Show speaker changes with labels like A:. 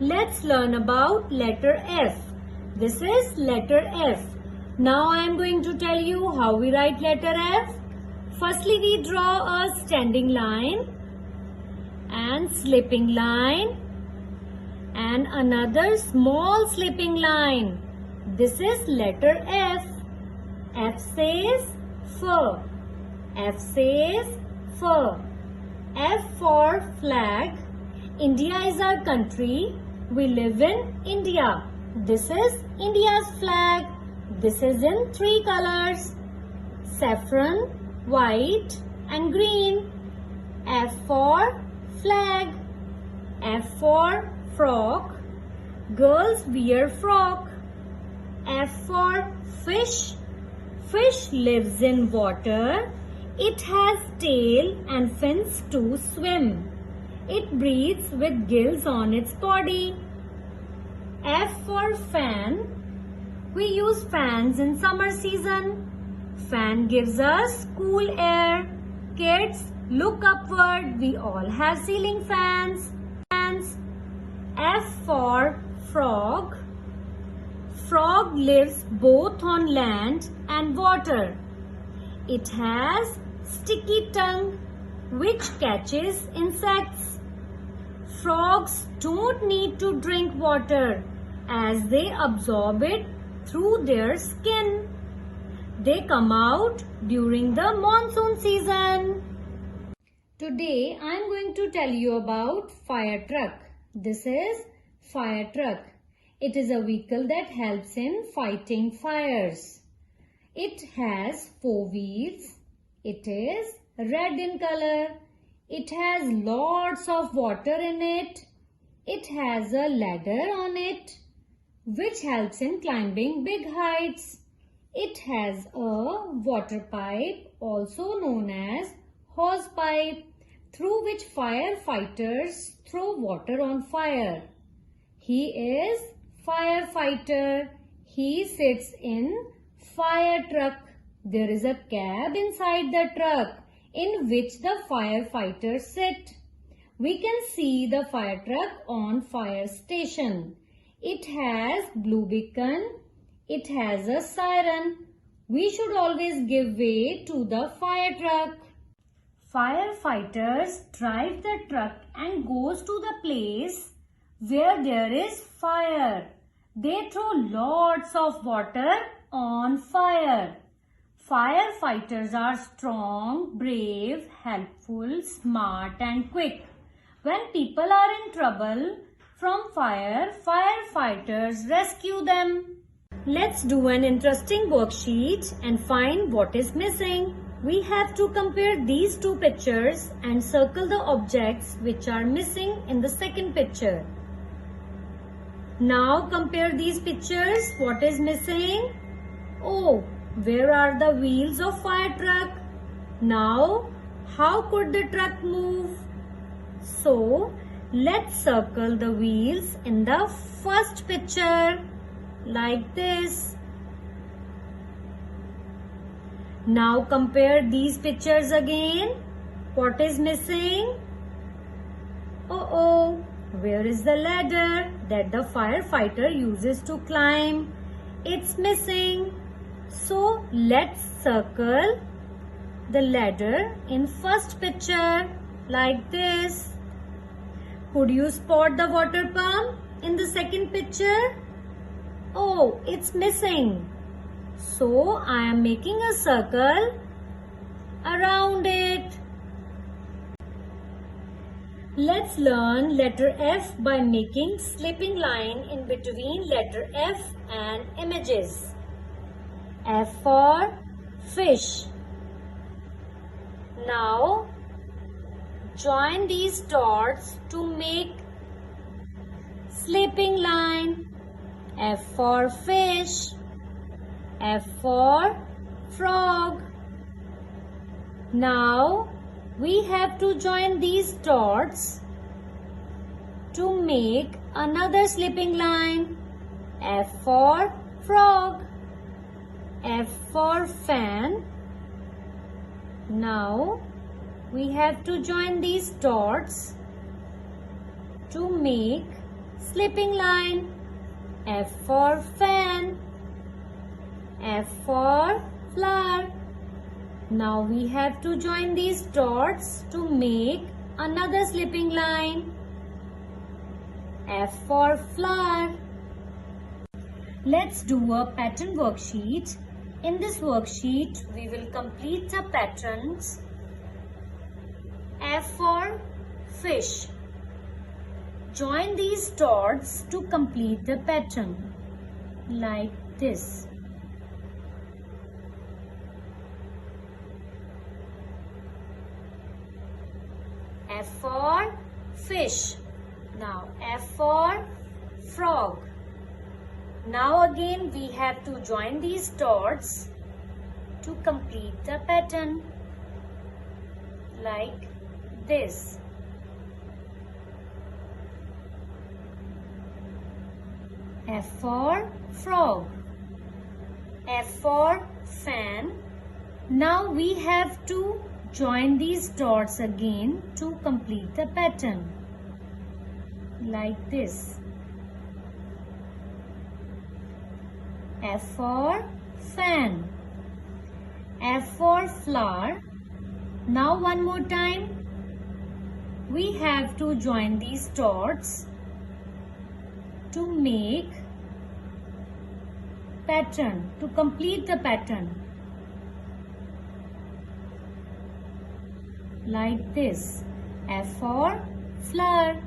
A: Let's learn about letter F. This is letter F. Now I am going to tell you how we write letter F. Firstly, we draw a standing line and slipping line and another small slipping line. This is letter F. F says fur. F says fur. F for flag. India is our country. We live in India. This is India's flag. This is in 3 colors: saffron, white and green. F for flag. F for frock. Girls wear frock. F for fish. Fish lives in water. It has tail and fins to swim. It breathes with gills on its body. F for fan. We use fans in summer season. Fan gives us cool air. Kids, look upward. We all have ceiling fans. F for frog. Frog lives both on land and water. It has sticky tongue which catches insects. Frogs don't need to drink water as they absorb it through their skin. They come out during the monsoon season. Today I am going to tell you about fire truck. This is fire truck. It is a vehicle that helps in fighting fires. It has 4 wheels. It is red in color. It has lots of water in it. It has a ladder on it which helps in climbing big heights. It has a water pipe, also known as hose pipe, through which firefighters throw water on fire. He is firefighter. He sits in fire truck. There is a cab inside the truck in which the firefighters sit. We can see the fire truck on fire station. It has blue beacon. It has a siren. We should always give way to the fire truck. Firefighters drive the truck and goes to the place where there is fire. They throw lots of water on fire. Firefighters are strong, brave, helpful, smart and quick. When people are in trouble from fire, firefighters rescue them. Let's do an interesting worksheet and find what is missing. We have to compare these 2 pictures and circle the objects which are missing in the second picture. Now compare these pictures. What is missing? Oh, where are the wheels of fire truck? Now, how could the truck move? So, let's circle the wheels in the first picture like this. Now compare these pictures again. What is missing? Oh, where is the ladder that the firefighter uses to climb? It's missing. So let's circle the ladder in first picture like this. Could you spot the water pump in the second picture? Oh, it's missing. So I am making a circle around it. Let's learn letter F by making slipping line in between letter F and images. F for fish. Now join these dots to make slipping line. F for fish. F for frog. Now we have to join these dots to make another slipping line. F for frog. F for fan. Now we have to join these dots to make slipping line. F for fan. F for flower. Now we have to join these dots to make another slipping line. F for flower. Let's do a pattern worksheet. In this worksheet, we will complete the patterns. F for fish. Join these dots to complete the pattern, like this. F for fish. Now F for frog. Now again we have to join these dots to complete the pattern, like this. F for frog. F for fan. Now we have to join these dots again to complete the pattern, like this. F for fan. F for flower. Now one more time. We have to join these dots to make pattern, to complete the pattern, like this. F for flower.